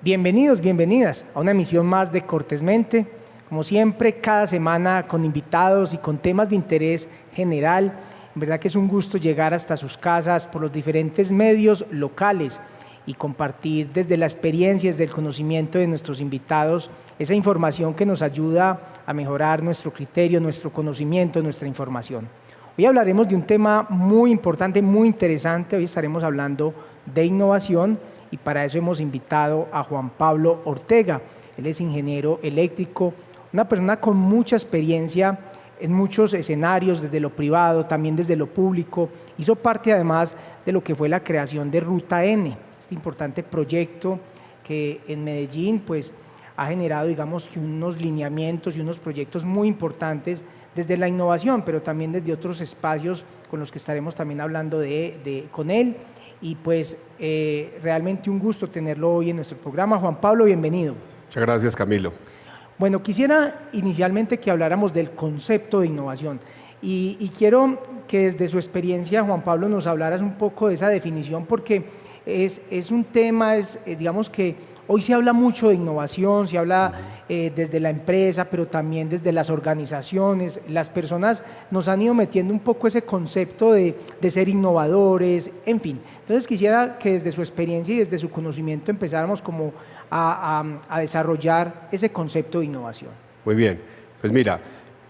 Bienvenidos, bienvenidas a una emisión más de Cortésmente. Como siempre, cada semana con invitados y con temas de interés general. En verdad que es un gusto llegar hasta sus casas por los diferentes medios locales y compartir desde la experiencia, desde el conocimiento de nuestros invitados, esa información que nos ayuda a mejorar nuestro criterio, nuestro conocimiento, nuestra información. Hoy hablaremos de un tema muy importante, muy interesante. Hoy estaremos hablando de innovación y para eso hemos invitado a Juan Pablo Ortega. Él es ingeniero eléctrico, una persona con mucha experiencia en muchos escenarios, desde lo privado, también desde lo público. Hizo parte además de lo que fue la creación de Ruta N, este importante proyecto que en Medellín pues, ha generado, digamos, que unos lineamientos y unos proyectos muy importantes desde la innovación, pero también desde otros espacios con los que estaremos también hablando con él. Y pues realmente un gusto tenerlo hoy en nuestro programa. Juan Pablo, bienvenido. Muchas gracias, Camilo. Bueno, quisiera inicialmente que habláramos del concepto de innovación y quiero que desde su experiencia, Juan Pablo, nos hablaras un poco de esa definición porque es un tema, digamos que hoy se habla mucho de innovación, se habla desde la empresa, pero también desde las organizaciones. Las personas nos han ido metiendo un poco ese concepto de ser innovadores, en fin. Entonces quisiera que desde su experiencia y desde su conocimiento empezáramos como a desarrollar ese concepto de innovación. Muy bien. Pues mira,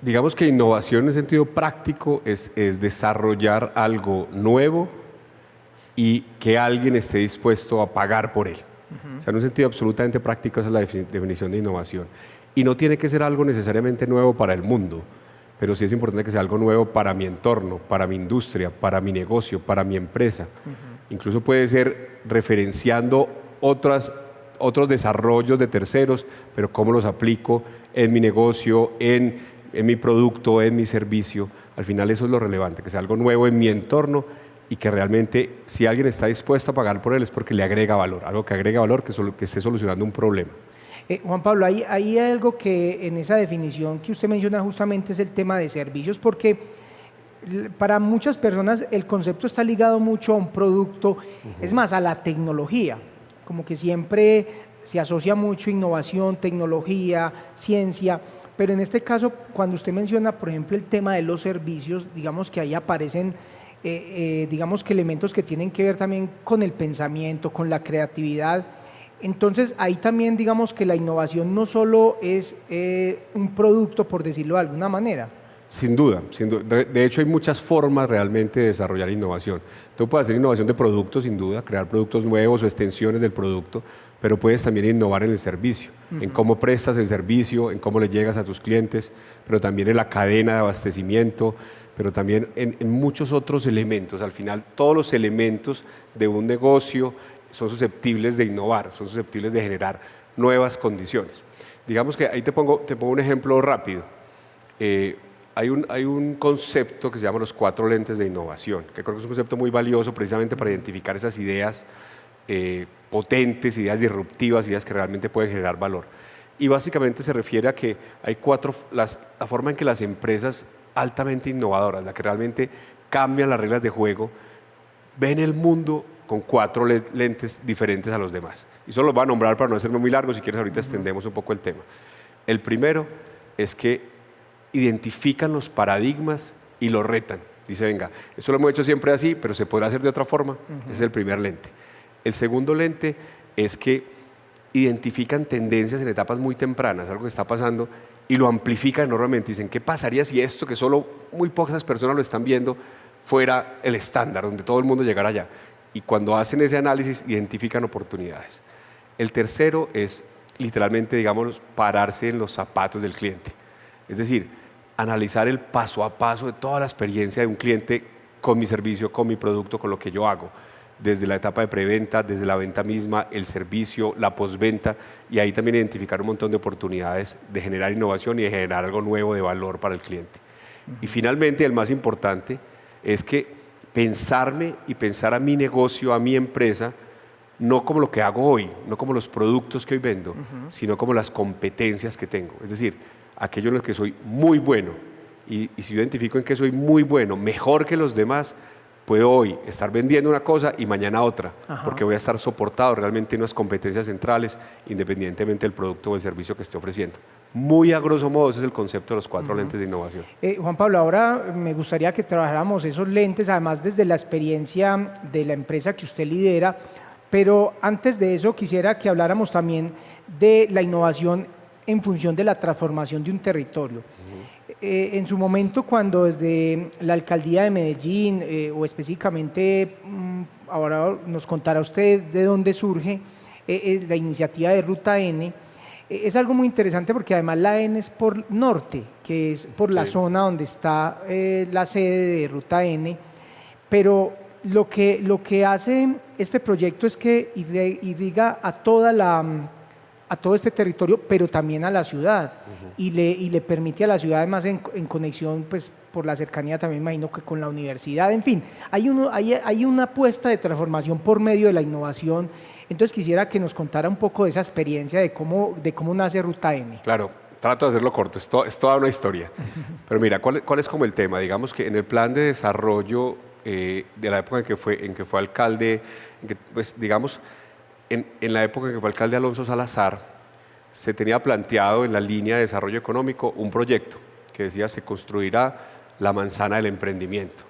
digamos que innovación en sentido práctico es desarrollar algo nuevo y que alguien esté dispuesto a pagar por él. O sea, en un sentido absolutamente práctico esa es la definición de innovación. Y no tiene que ser algo necesariamente nuevo para el mundo, pero sí es importante que sea algo nuevo para mi entorno, para mi industria, para mi negocio, para mi empresa. Incluso puede ser referenciando otros desarrollos de terceros, pero cómo los aplico en mi negocio, en mi producto, en mi servicio. Al final eso es lo relevante, que sea algo nuevo en mi entorno y que realmente si alguien está dispuesto a pagar por él es porque le agrega valor, algo que agrega valor, que esté solucionando un problema. Juan Pablo, hay algo que en esa definición que usted menciona justamente es el tema de servicios, porque para muchas personas el concepto está ligado mucho a un producto, es más, a la tecnología, como que siempre se asocia mucho innovación, tecnología, ciencia, pero en este caso, cuando usted menciona, por ejemplo, el tema de los servicios, digamos que ahí aparecen digamos que elementos que tienen que ver también con el pensamiento, con la creatividad. Entonces ahí también digamos que la innovación no solo es un producto, por decirlo de alguna manera. Sin duda, sin duda. De hecho hay muchas formas realmente de desarrollar innovación. Tú puedes hacer innovación de productos, sin duda, crear productos nuevos o extensiones del producto, pero puedes también innovar en el servicio, en cómo prestas el servicio, en cómo le llegas a tus clientes, pero también en la cadena de abastecimiento, pero también en muchos otros elementos. Al final, todos los elementos de un negocio son susceptibles de innovar, son susceptibles de generar nuevas condiciones. Digamos que ahí te pongo un ejemplo rápido. Hay un concepto que se llama los 4 lentes de innovación, que creo que es un concepto muy valioso precisamente para identificar esas ideas potentes, ideas disruptivas, ideas que realmente pueden generar valor. Y básicamente se refiere a que hay la forma en que las empresas altamente innovadoras, las que realmente cambian las reglas de juego, ven el mundo con 4 lentes diferentes a los demás. Y solo los voy a nombrar para no hacerme muy largo, si quieres ahorita extendemos un poco el tema. El primero es que identifican los paradigmas y los retan. Dice, venga, esto lo hemos hecho siempre así, pero se podrá hacer de otra forma. Ese es el primer lente. El segundo lente es que identifican tendencias en etapas muy tempranas, algo que está pasando, y lo amplifican enormemente. Dicen, ¿qué pasaría si esto, que solo muy pocas personas lo están viendo, fuera el estándar, donde todo el mundo llegara allá? Y cuando hacen ese análisis, identifican oportunidades. El tercero es, literalmente, digamos, pararse en los zapatos del cliente. Es decir, analizar el paso a paso de toda la experiencia de un cliente con mi servicio, con mi producto, con lo que yo hago. Desde la etapa de preventa, desde la venta misma, el servicio, la postventa, y ahí también identificar un montón de oportunidades de generar innovación y de generar algo nuevo de valor para el cliente. Y finalmente, el más importante, es que pensarme y pensar a mi negocio, a mi empresa, no como lo que hago hoy, no como los productos que hoy vendo, sino como las competencias que tengo. Es decir, aquello en lo que soy muy bueno, y si yo identifico en que soy muy bueno, mejor que los demás, puedo hoy estar vendiendo una cosa y mañana otra, Ajá. porque voy a estar soportado realmente en unas competencias centrales, independientemente del producto o el servicio que esté ofreciendo. Muy a grosso modo, ese es el concepto de los 4 lentes de innovación. Juan Pablo, ahora me gustaría que trabajáramos esos lentes, además desde la experiencia de la empresa que usted lidera, pero antes de eso quisiera que habláramos también de la innovación en función de la transformación de un territorio. En su momento, cuando desde la alcaldía de Medellín, o específicamente, ahora nos contará usted de dónde surge la iniciativa de Ruta N, es algo muy interesante porque además la N es por norte, que es por la zona donde está la sede de Ruta N, pero lo que hace este proyecto es que irriga a todo este territorio, pero también a la ciudad, y le permite a la ciudad, además en conexión, pues por la cercanía también imagino que con la universidad, en fin, hay una apuesta de transformación por medio de la innovación. Entonces quisiera que nos contara un poco de esa experiencia de cómo nace Ruta N. Claro, trato de hacerlo corto, es toda una historia. Pero mira, ¿cuál es como el tema? Digamos que en el plan de desarrollo de la época en que fue alcalde, pues digamos, en la época en que fue alcalde Alonso Salazar, se tenía planteado en la línea de desarrollo económico un proyecto que decía se construirá la manzana del emprendimiento.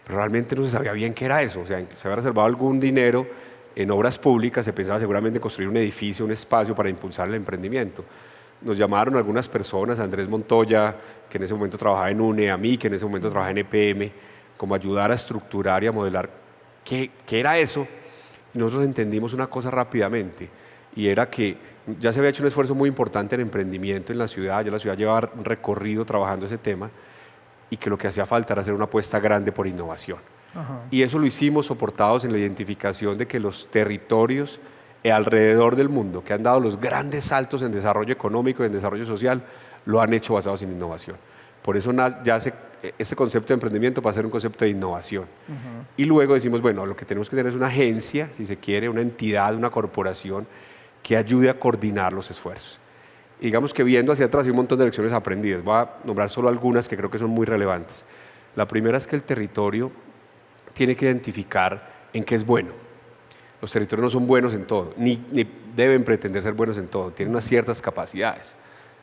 Pero realmente no se sabía bien qué era eso, o sea, se había reservado algún dinero en obras públicas, se pensaba seguramente en construir un edificio, un espacio para impulsar el emprendimiento. Nos llamaron algunas personas, Andrés Montoya, que en ese momento trabajaba en UNE, a mí, que en ese momento trabajaba en EPM, como ayudar a estructurar y a modelar qué era eso. Y nosotros entendimos una cosa rápidamente, y era que ya se había hecho un esfuerzo muy importante en emprendimiento en la ciudad, ya la ciudad llevaba un recorrido trabajando ese tema, y que lo que hacía falta era hacer una apuesta grande por innovación. Ajá. Y eso lo hicimos soportados en la identificación de que los territorios alrededor del mundo que han dado los grandes saltos en desarrollo económico y en desarrollo social, lo han hecho basados en innovación. Por eso ya ese concepto de emprendimiento va a ser un concepto de innovación. Y luego decimos, bueno, lo que tenemos que tener es una agencia, si se quiere, una entidad, una corporación que ayude a coordinar los esfuerzos. Y digamos que viendo hacia atrás hay un montón de lecciones aprendidas. Voy a nombrar solo algunas que creo que son muy relevantes. La primera es que el territorio tiene que identificar en qué es bueno. Los territorios no son buenos en todo, ni deben pretender ser buenos en todo. Tienen unas ciertas capacidades,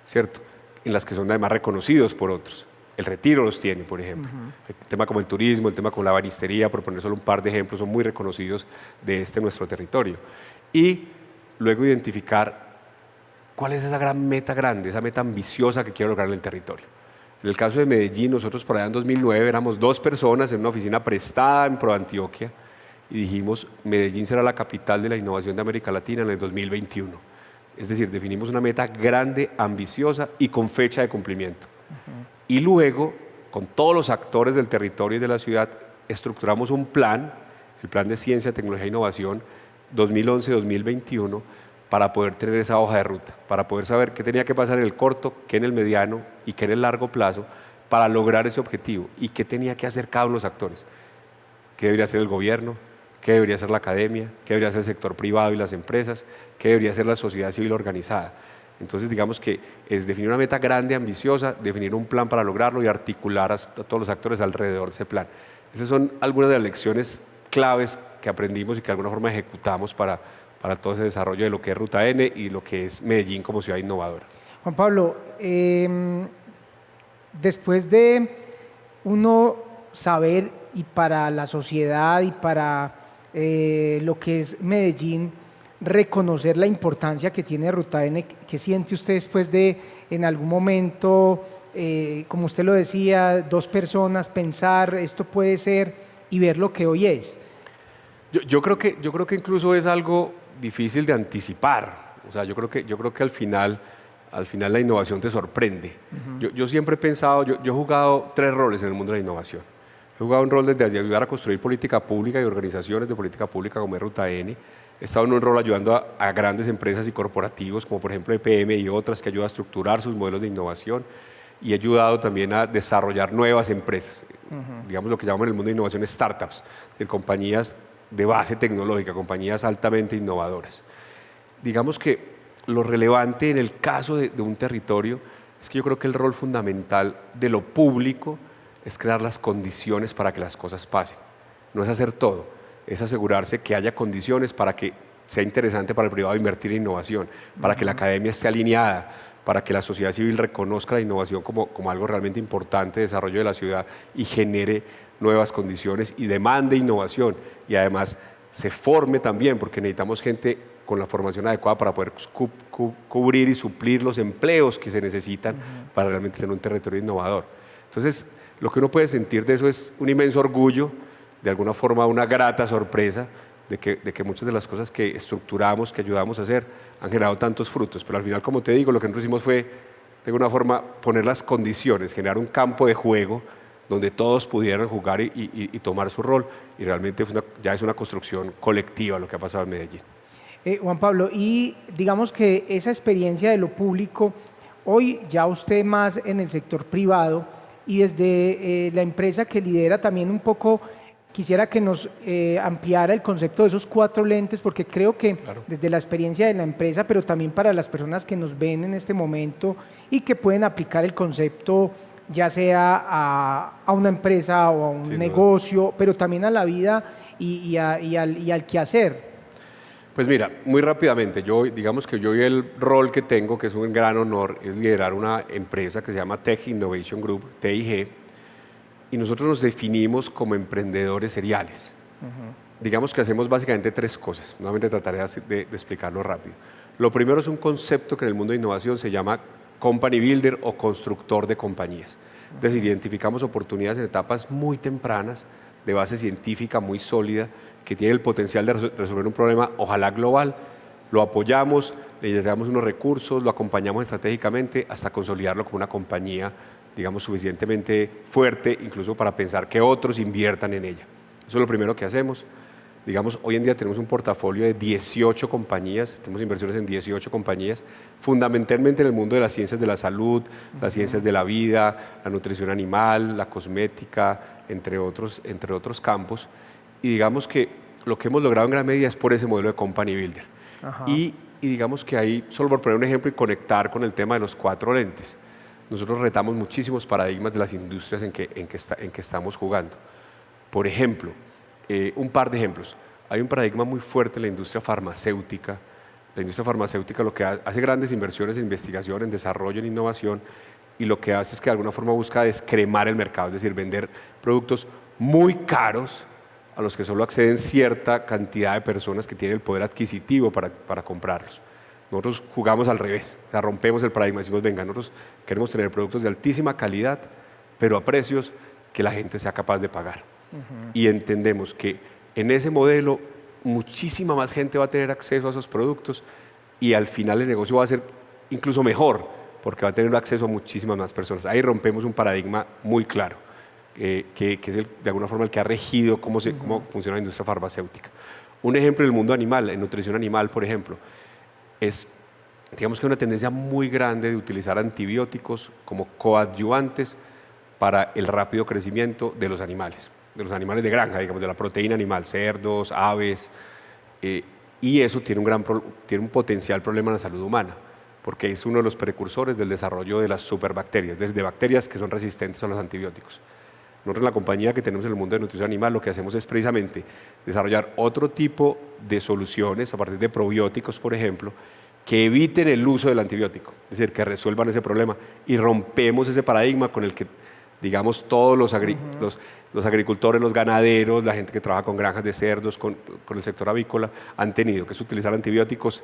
¿cierto? En las que son además reconocidos por otros. El Retiro los tiene, por ejemplo. El tema como el turismo, el tema como la banistería, por poner solo un par de ejemplos, son muy reconocidos de nuestro territorio. Y luego identificar cuál es esa gran meta grande, esa meta ambiciosa que quiero lograr en el territorio. En el caso de Medellín, nosotros por allá en 2009 éramos 2 personas en una oficina prestada en ProAntioquia y dijimos, Medellín será la capital de la innovación de América Latina en el 2021. Es decir, definimos una meta grande, ambiciosa y con fecha de cumplimiento. Y luego, con todos los actores del territorio y de la ciudad, estructuramos un plan, el Plan de Ciencia, Tecnología e Innovación 2011-2021, para poder tener esa hoja de ruta, para poder saber qué tenía que pasar en el corto, qué en el mediano y qué en el largo plazo para lograr ese objetivo y qué tenía que hacer cada uno de los actores. ¿Qué debería hacer el gobierno? ¿Qué debería hacer la academia? ¿Qué debería hacer el sector privado y las empresas? ¿Qué debería hacer la sociedad civil organizada? Entonces, digamos que es definir una meta grande, ambiciosa, definir un plan para lograrlo y articular a todos los actores alrededor de ese plan. Esas son algunas de las lecciones claves que aprendimos y que de alguna forma ejecutamos para todo ese desarrollo de lo que es Ruta N y lo que es Medellín como ciudad innovadora. Juan Pablo, después de uno saber, y para la sociedad y para lo que es Medellín, reconocer la importancia que tiene Ruta N, ¿qué siente usted después de, en algún momento, como usted lo decía, 2 personas, pensar esto puede ser y ver lo que hoy es? Yo creo que incluso es algo difícil de anticipar. O sea, yo creo que al final la innovación te sorprende. Yo siempre he pensado, yo he jugado 3 roles en el mundo de la innovación. He jugado un rol desde ayudar a construir política pública y organizaciones de política pública como es Ruta N. He estado en un rol ayudando a grandes empresas y corporativos, como por ejemplo EPM y otras, que ayudan a estructurar sus modelos de innovación. Y he ayudado también a desarrollar nuevas empresas, digamos lo que llamamos en el mundo de innovación startups, de compañías de base tecnológica, compañías altamente innovadoras. Digamos que lo relevante en el caso de un territorio es que yo creo que el rol fundamental de lo público es crear las condiciones para que las cosas pasen. no es hacer todo, es asegurarse que haya condiciones para que sea interesante para el privado invertir en innovación, para que la academia esté alineada, para que la sociedad civil reconozca la innovación como algo realmente importante de desarrollo de la ciudad y genere nuevas condiciones y demande innovación. Y además se forme también, porque necesitamos gente con la formación adecuada para poder cubrir y suplir los empleos que se necesitan para realmente tener un territorio innovador. Entonces, lo que uno puede sentir de eso es un inmenso orgullo, de alguna forma una grata sorpresa de que muchas de las cosas que estructuramos, que ayudamos a hacer, han generado tantos frutos. Pero al final, como te digo, lo que nosotros hicimos fue, de alguna forma, poner las condiciones, generar un campo de juego donde todos pudieran jugar y tomar su rol. Y realmente ya es una construcción colectiva lo que ha pasado en Medellín. Juan Pablo, y digamos que esa experiencia de lo público, hoy ya usted más en el sector privado y desde la empresa que lidera también un poco, quisiera que nos ampliara el concepto de esos 4 lentes, porque creo que Claro. desde la experiencia de la empresa, pero también para las personas que nos ven en este momento y que pueden aplicar el concepto ya sea a una empresa o a un Sin negocio, pero también a la vida y al quehacer. Pues mira, muy rápidamente, digamos que yo y el rol que tengo, que es un gran honor, es liderar una empresa que se llama Tech Innovation Group, TIG, y nosotros nos definimos como emprendedores seriales. Digamos que hacemos básicamente 3 cosas, nuevamente trataré de explicarlo rápido. Lo primero es un concepto que en el mundo de innovación se llama Company Builder o constructor de compañías. Es decir, identificamos oportunidades en etapas muy tempranas, de base científica muy sólida, que tiene el potencial de resolver un problema, ojalá global, lo apoyamos, le damos unos recursos, lo acompañamos estratégicamente hasta consolidarlo como una compañía, digamos, suficientemente fuerte, incluso para pensar que otros inviertan en ella. Eso es lo primero que hacemos. Digamos, hoy en día tenemos un portafolio de 18 compañías, tenemos inversiones en 18 compañías, fundamentalmente en el mundo de las ciencias de la salud, las ciencias de la vida, la nutrición animal, la cosmética, entre otros campos. Y digamos que lo que hemos logrado en gran medida es por ese modelo de Company Builder. Y digamos que ahí, solo por poner un ejemplo y conectar con el tema de los 4 lentes, nosotros retamos muchísimos paradigmas de las industrias en que estamos jugando. Por ejemplo, un par de ejemplos. Hay un paradigma muy fuerte en la industria farmacéutica. La industria farmacéutica lo que hace grandes inversiones en investigación, en desarrollo, en innovación, y lo que hace es que de alguna forma busca descremar el mercado, es decir, vender productos muy caros a los que solo acceden cierta cantidad de personas que tienen el poder adquisitivo para comprarlos. Nosotros jugamos al revés, o sea, rompemos el paradigma, decimos, venga, nosotros queremos tener productos de altísima calidad, pero a precios que la gente sea capaz de pagar. Y entendemos que en ese modelo muchísima más gente va a tener acceso a esos productos y al final el negocio va a ser incluso mejor, porque va a tener acceso a muchísimas más personas. Ahí rompemos un paradigma muy claro, que es de alguna forma el que ha regido cómo funciona la industria farmacéutica. Un ejemplo en el mundo animal, en nutrición animal, por ejemplo, es, digamos que una tendencia muy grande de utilizar antibióticos como coadyuvantes para el rápido crecimiento de los animales de granja, digamos, de la proteína animal, cerdos, aves, y eso tiene un potencial problema en la salud humana, porque es uno de los precursores del desarrollo de las superbacterias, de bacterias que son resistentes a los antibióticos. Nosotros en la compañía que tenemos en el mundo de nutrición animal lo que hacemos es precisamente desarrollar otro tipo de soluciones a partir de probióticos, por ejemplo, que eviten el uso del antibiótico, es decir, que resuelvan ese problema y rompemos ese paradigma con el que, digamos, todos los agricultores, los ganaderos, la gente que trabaja con granjas de cerdos, con el sector avícola, han tenido que es utilizar antibióticos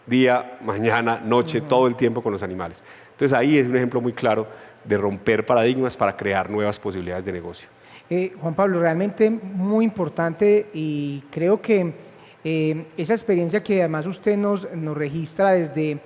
día, mañana, noche, todo el tiempo con los animales. Entonces ahí es un ejemplo muy claro de romper paradigmas para crear nuevas posibilidades de negocio. Juan Pablo, realmente muy importante y creo que esa experiencia que además usted nos registra desde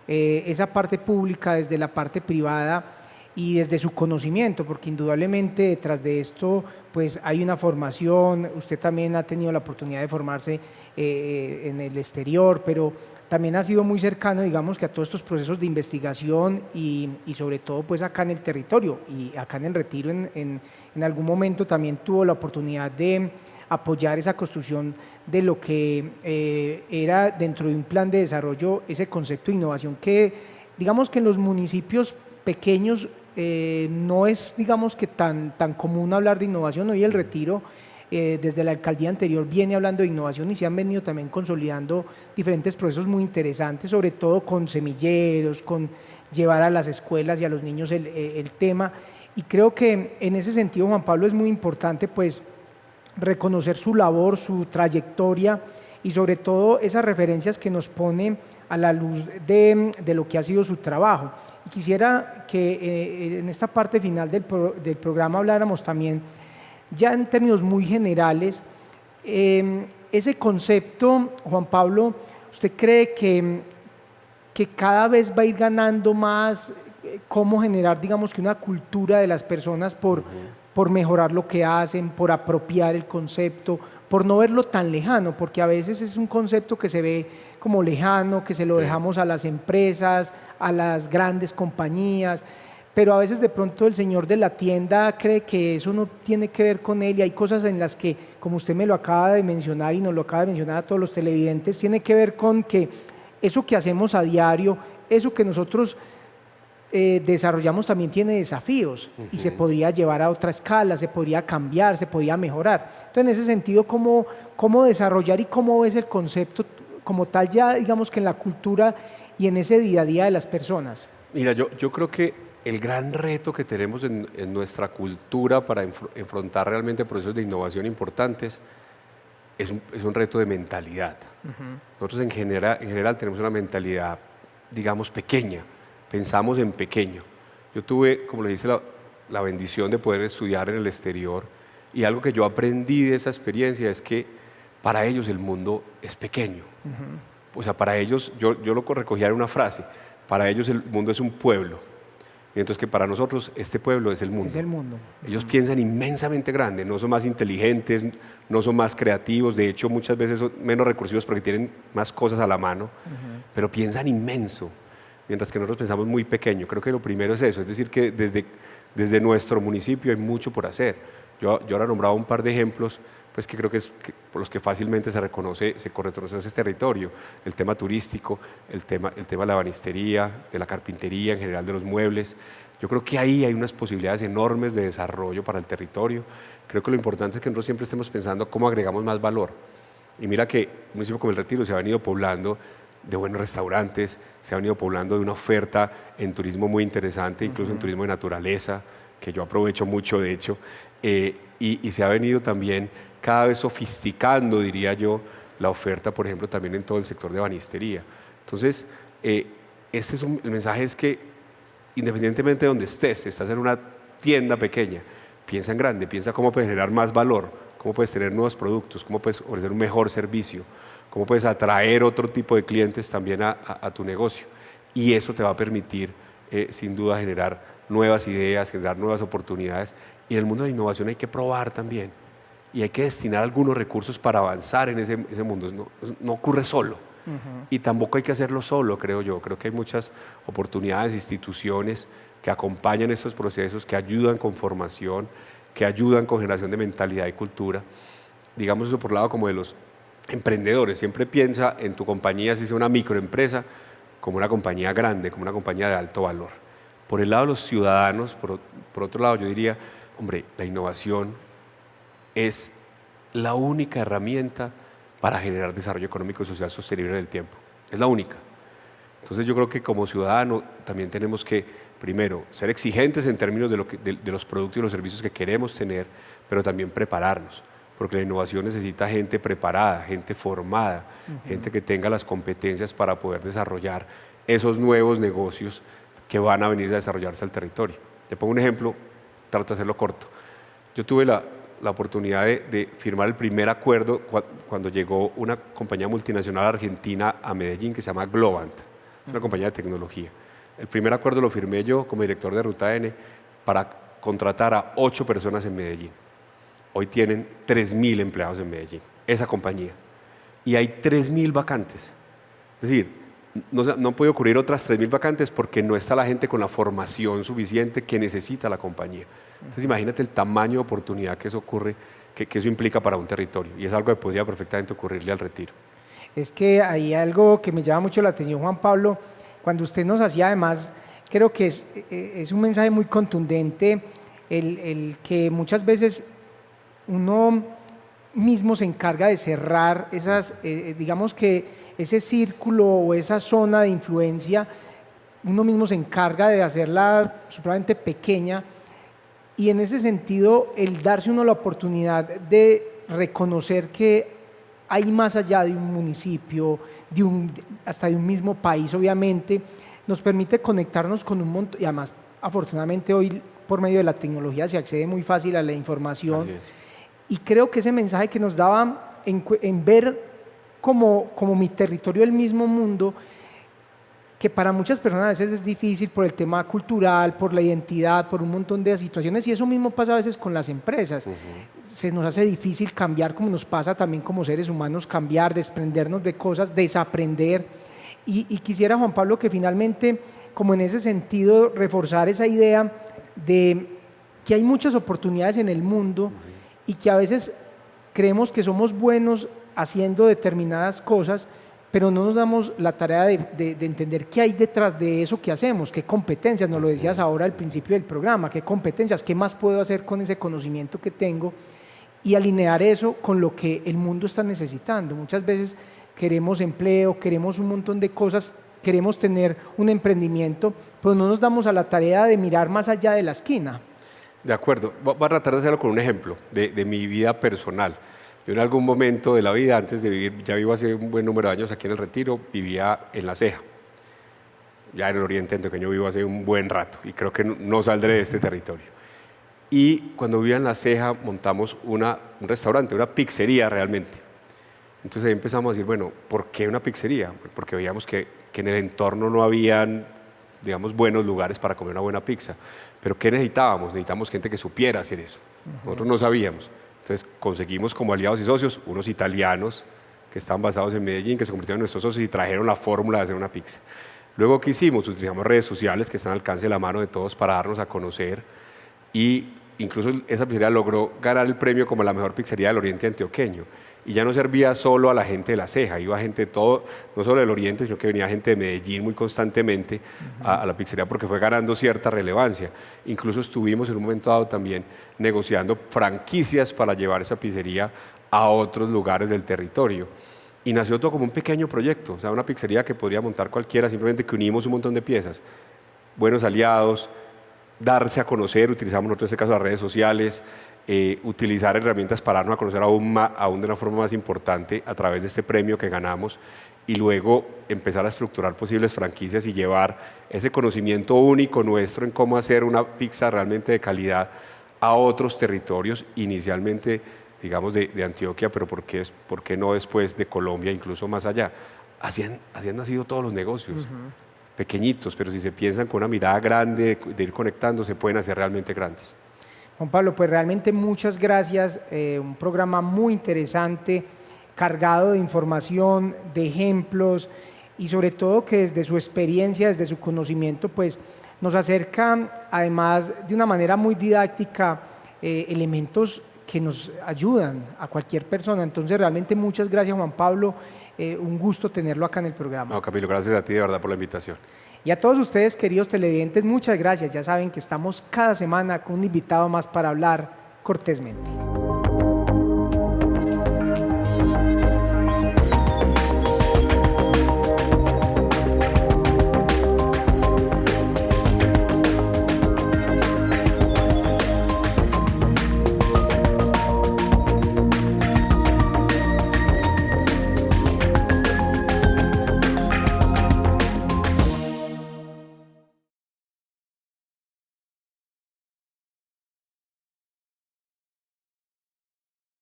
esa parte pública, desde la parte privada y desde su conocimiento, porque indudablemente detrás de esto pues hay una formación, usted también ha tenido la oportunidad de formarse en el exterior, pero también ha sido muy cercano, digamos, que a todos estos procesos de investigación y sobre todo pues acá en el territorio y acá en el Retiro en algún momento también tuvo la oportunidad de apoyar esa construcción de lo que era dentro de un plan de desarrollo, ese concepto de innovación que digamos que en los municipios pequeños no es digamos que tan común hablar de innovación. Hoy el Retiro desde la alcaldía anterior viene hablando de innovación y se han venido también consolidando diferentes procesos muy interesantes, sobre todo con semilleros, con llevar a las escuelas y a los niños el tema. Y creo que en ese sentido, Juan Pablo, es muy importante pues reconocer su labor, su trayectoria y sobre todo esas referencias que nos pone a la luz de lo que ha sido su trabajo. Y quisiera que en esta parte final del programa habláramos también, ya en términos muy generales, ese concepto, Juan Pablo, ¿usted cree que cada vez va a ir ganando más cómo generar, digamos, que una cultura de las personas por mejorar lo que hacen, por apropiar el concepto, por no verlo tan lejano, porque a veces es un concepto que se ve como lejano, que se lo dejamos a las empresas, a las grandes compañías, pero a veces de pronto el señor de la tienda cree que eso no tiene que ver con él y hay cosas en las que, como usted me lo acaba de mencionar y nos lo acaba de mencionar a todos los televidentes, tiene que ver con que eso que hacemos a diario, eso que nosotros desarrollamos también tiene desafíos y se podría llevar a otra escala, se podría cambiar, se podría mejorar. Entonces, en ese sentido, ¿cómo desarrollar y cómo ves el concepto como tal ya, digamos que en la cultura y en ese día a día de las personas? Mira, yo creo que el gran reto que tenemos en nuestra cultura para enfrentar realmente procesos de innovación importantes es un reto de mentalidad. Nosotros en general tenemos una mentalidad, digamos, pequeña. Pensamos en pequeño. Yo tuve, como le dice, la bendición de poder estudiar en el exterior y algo que yo aprendí de esa experiencia es que para ellos el mundo es pequeño. O sea, para ellos, yo lo recogía en una frase, para ellos el mundo es un pueblo. Y entonces que para nosotros este pueblo es el mundo. Es el mundo. Ellos piensan inmensamente grande, no son más inteligentes, no son más creativos, de hecho muchas veces son menos recursivos porque tienen más cosas a la mano, pero piensan inmenso. Mientras que nosotros pensamos muy pequeño. Creo que lo primero es eso, es decir, que desde nuestro municipio hay mucho por hacer. Yo ahora nombraba un par de ejemplos, pues que creo que es por los que fácilmente se reconoce ese territorio. El tema turístico, el tema de la ebanistería, de la carpintería, en general de los muebles. Yo creo que ahí hay unas posibilidades enormes de desarrollo para el territorio. Creo que lo importante es que nosotros siempre estemos pensando cómo agregamos más valor. Y mira que un municipio como El Retiro se ha venido poblando de buenos restaurantes, se ha venido poblando de una oferta en turismo muy interesante, incluso en turismo de naturaleza, que yo aprovecho mucho de hecho, y se ha venido también cada vez sofisticando, diría yo, la oferta, por ejemplo, también en todo el sector de ebanistería. Entonces, el mensaje es que independientemente de donde estés, estás en una tienda pequeña, piensa en grande, piensa cómo puedes generar más valor, cómo puedes tener nuevos productos, cómo puedes ofrecer un mejor servicio, cómo puedes atraer otro tipo de clientes también a tu negocio. Y eso te va a permitir, sin duda, generar nuevas ideas, generar nuevas oportunidades. Y en el mundo de la innovación hay que probar también. Y hay que destinar algunos recursos para avanzar en ese mundo. No ocurre solo. Y tampoco hay que hacerlo solo, creo yo. Creo que hay muchas oportunidades, instituciones que acompañan estos procesos, que ayudan con formación, que ayudan con generación de mentalidad y cultura. Digamos eso por el lado como de los emprendedores. Siempre piensa en tu compañía, si es una microempresa, como una compañía grande, como una compañía de alto valor. Por el lado de los ciudadanos, por otro lado, yo diría, hombre, la innovación es la única herramienta para generar desarrollo económico y social sostenible en el tiempo. Es la única. Entonces yo creo que como ciudadano también tenemos que, primero, ser exigentes en términos de los productos y los servicios que queremos tener, pero también prepararnos. Porque la innovación necesita gente preparada, gente formada, gente que tenga las competencias para poder desarrollar esos nuevos negocios que van a venir a desarrollarse al territorio. Te pongo un ejemplo, trato de hacerlo corto. Yo tuve la oportunidad de firmar el primer acuerdo cuando llegó una compañía multinacional argentina a Medellín que se llama Globant, es una compañía de tecnología. El primer acuerdo lo firmé yo como director de Ruta N para contratar a 8 personas en Medellín. Hoy tienen 3.000 empleados en Medellín, esa compañía. Y hay 3.000 vacantes. Es decir, no puede ocurrir otras 3.000 vacantes porque no está la gente con la formación suficiente que necesita la compañía. Entonces imagínate el tamaño de oportunidad que eso ocurre, que eso implica para un territorio. Y es algo que podría perfectamente ocurrirle al Retiro. Es que hay algo que me llama mucho la atención, Juan Pablo, cuando usted nos hacía además, creo que es un mensaje muy contundente, el que muchas veces uno mismo se encarga de cerrar esas, digamos que ese círculo o esa zona de influencia, uno mismo se encarga de hacerla supremamente pequeña, y en ese sentido el darse uno la oportunidad de reconocer que hay más allá de un municipio, hasta de un mismo país, obviamente, nos permite conectarnos con un montón, y además, afortunadamente hoy por medio de la tecnología se accede muy fácil a la información, y creo que ese mensaje que nos daba en ver como mi territorio el mismo mundo, que para muchas personas a veces es difícil por el tema cultural, por la identidad, por un montón de situaciones, y eso mismo pasa a veces con las empresas. Se nos hace difícil cambiar, como nos pasa también como seres humanos, cambiar, desprendernos de cosas, desaprender, y quisiera, Juan Pablo, que finalmente, como en ese sentido, reforzar esa idea de que hay muchas oportunidades en el mundo y que a veces creemos que somos buenos haciendo determinadas cosas, pero no nos damos la tarea de entender qué hay detrás de eso que hacemos, qué competencias, nos lo decías ahora al principio del programa, qué competencias, qué más puedo hacer con ese conocimiento que tengo, y alinear eso con lo que el mundo está necesitando. Muchas veces queremos empleo, queremos un montón de cosas, queremos tener un emprendimiento, pero no nos damos a la tarea de mirar más allá de la esquina. De acuerdo, voy a tratar de hacerlo con un ejemplo de mi vida personal. Yo en algún momento de la vida, antes de vivir, ya vivo hace un buen número de años aquí en el Retiro, vivía en La Ceja. Ya en el Oriente Antioqueño vivo hace un buen rato y creo que no saldré de este territorio. Y cuando vivía en La Ceja montamos un restaurante, una pizzería realmente. Entonces ahí empezamos a decir, bueno, ¿por qué una pizzería? Porque veíamos que en el entorno no habían, digamos, buenos lugares para comer una buena pizza. Pero ¿qué necesitábamos? Necesitamos gente que supiera hacer eso. Nosotros no sabíamos. Entonces conseguimos como aliados y socios unos italianos que estaban basados en Medellín, que se convirtieron en nuestros socios y trajeron la fórmula de hacer una pizza. Luego, ¿qué hicimos? Utilizamos redes sociales que están al alcance de la mano de todos para darnos a conocer, y incluso esa pizzería logró ganar el premio como la mejor pizzería del Oriente Antioqueño. Y ya no servía solo a la gente de La Ceja, iba gente de todo, no solo del Oriente, sino que venía gente de Medellín muy constantemente a la pizzería porque fue ganando cierta relevancia. Incluso estuvimos en un momento dado también negociando franquicias para llevar esa pizzería a otros lugares del territorio. Y nació todo como un pequeño proyecto, o sea, una pizzería que podría montar cualquiera, simplemente que unimos un montón de piezas, buenos aliados, darse a conocer, utilizamos nosotros en este caso las redes sociales, utilizar herramientas para darnos a conocer aún de una forma más importante a través de este premio que ganamos, y luego empezar a estructurar posibles franquicias y llevar ese conocimiento único nuestro en cómo hacer una pizza realmente de calidad a otros territorios, inicialmente digamos de Antioquia, pero ¿por qué no después de Colombia, incluso más allá? Así han nacido todos los negocios. Pequeñitos, pero si se piensan con una mirada grande de ir conectando, se pueden hacer realmente grandes. Juan Pablo, pues realmente muchas gracias, un programa muy interesante, cargado de información, de ejemplos, y sobre todo que desde su experiencia, desde su conocimiento, pues nos acerca, además de una manera muy didáctica, elementos que nos ayudan a cualquier persona. Entonces realmente muchas gracias, Juan Pablo, un gusto tenerlo acá en el programa. No, Camilo, gracias a ti de verdad por la invitación. Y a todos ustedes, queridos televidentes, muchas gracias. Ya saben que estamos cada semana con un invitado más para hablar cortésmente.